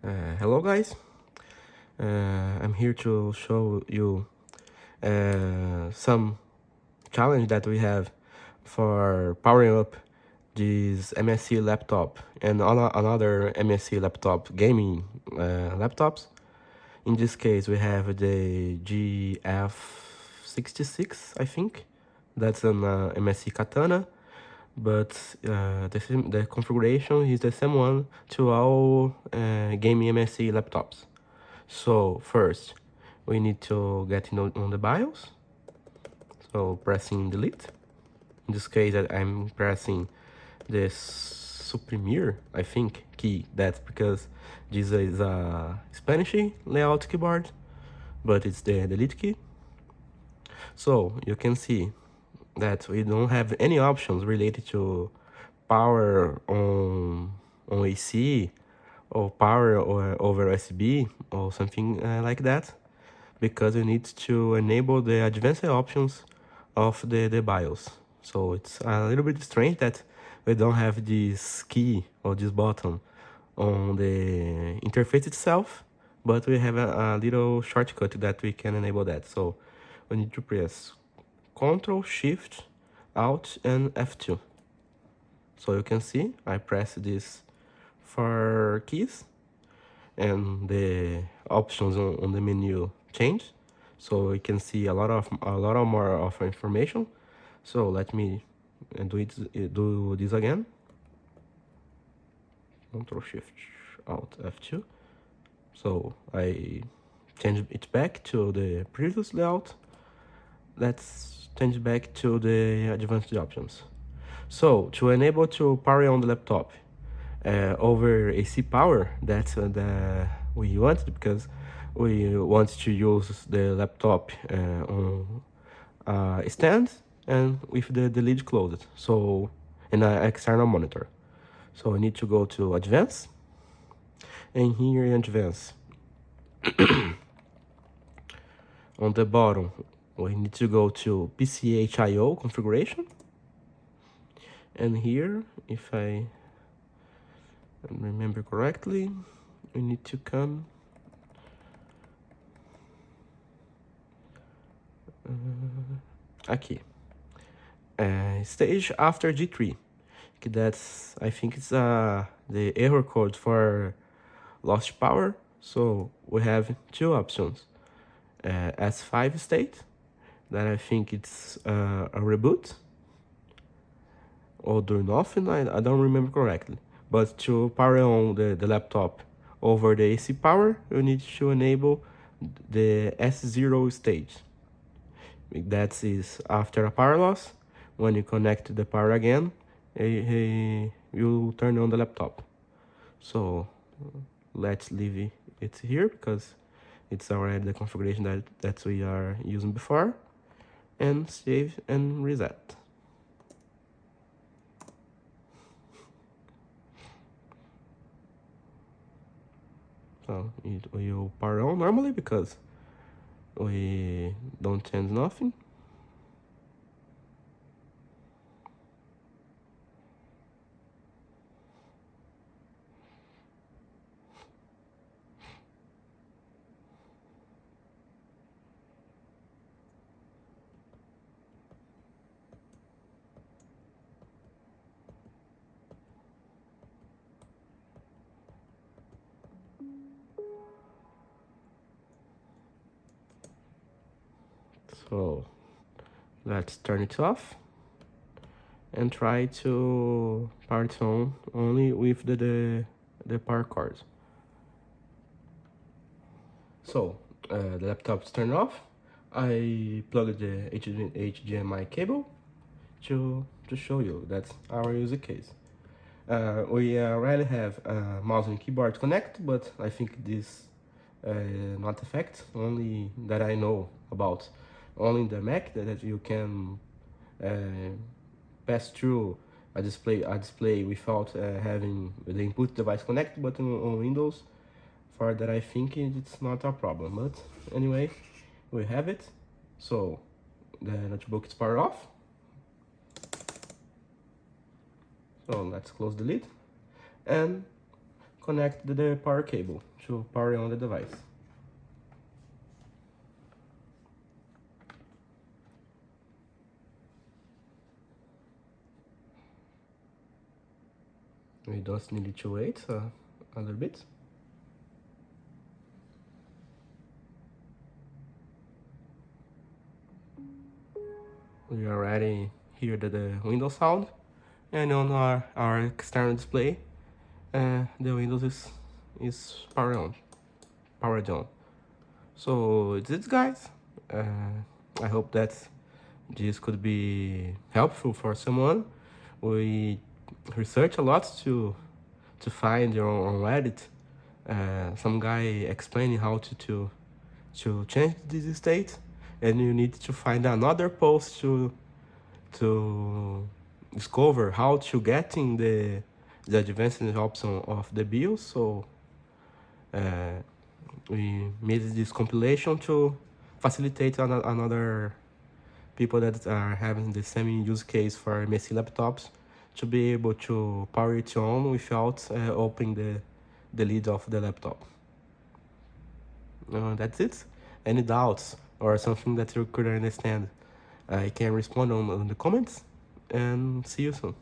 Hello guys, I'm here to show you some challenge that we have for powering up this MSI laptop and another MSI laptop gaming laptops. In this case we have the GF66, I think. That's an MSI Katana, but the configuration is the same one to all gaming MSI laptops. So first, we need to get on the BIOS. So pressing delete. In this case, I'm pressing the suprimir, I think, key. That's because this is a Spanish layout keyboard, but it's the delete key. So you can see that we don't have any options related to power on AC or power over USB or something like that, because we need to enable the advanced options of the BIOS. So it's a little bit strange that we don't have this key or this button on the interface itself, but we have a little shortcut that we can enable that. So we need to press Ctrl, Shift, Alt, and F2. So you can see I press these 4 keys and the options on the menu change, so we can see a lot of more of information. So let me do this again. Ctrl Shift Alt F2. So I change it back to the previous layout. Let's change back to the advanced options. So to enable to power on the laptop over AC power, that's the we want, because we want to use the laptop on stand and with the lid closed, so in an external monitor. So I need to go to advanced, and here in advanced on the bottom we need to go to PCHIO configuration, and here, if I remember correctly, we need to come aqui, stage after G3. That's, I think it's the error code for lost power. So we have 2 options: S5 state, that I think it's a reboot, or do nothing. I don't remember correctly, but to power on the laptop over the AC power, you need to enable the S0 stage. That is after a power loss. When you connect the power again, you turn on the laptop. So let's leave it here because it's already the configuration that we are using before, and save and reset. So it will power on normally because we don't change nothing. So let's turn it off and try to power it on only with the power cord. So the laptop's turned off. I plugged the HDMI cable to show you that's our user case. We already have mouse and keyboard connect, but I think this not effect, only that I know about, only in the Mac, that you can pass through a display without having the input device connect button on Windows. For that, I think it's not a problem, but anyway, we have it. So the notebook is powered off. So let's close the lid, and connect the power cable to power on the device. We just need to wait a little bit. We already hear the Windows sound, and on our external display, the Windows is powered on. So it's it, guys. I hope that this could be helpful for someone. We research a lot to find on Reddit some guy explaining how to change this state, and you need to find another post to discover how to get in the advanced option of the BIOS. So we made this compilation to facilitate another people that are having the same use case for MSI laptops to be able to power it on without opening the lid of the laptop. That's it. Any doubts or something that you couldn't understand, I can respond on the comments, and see you soon.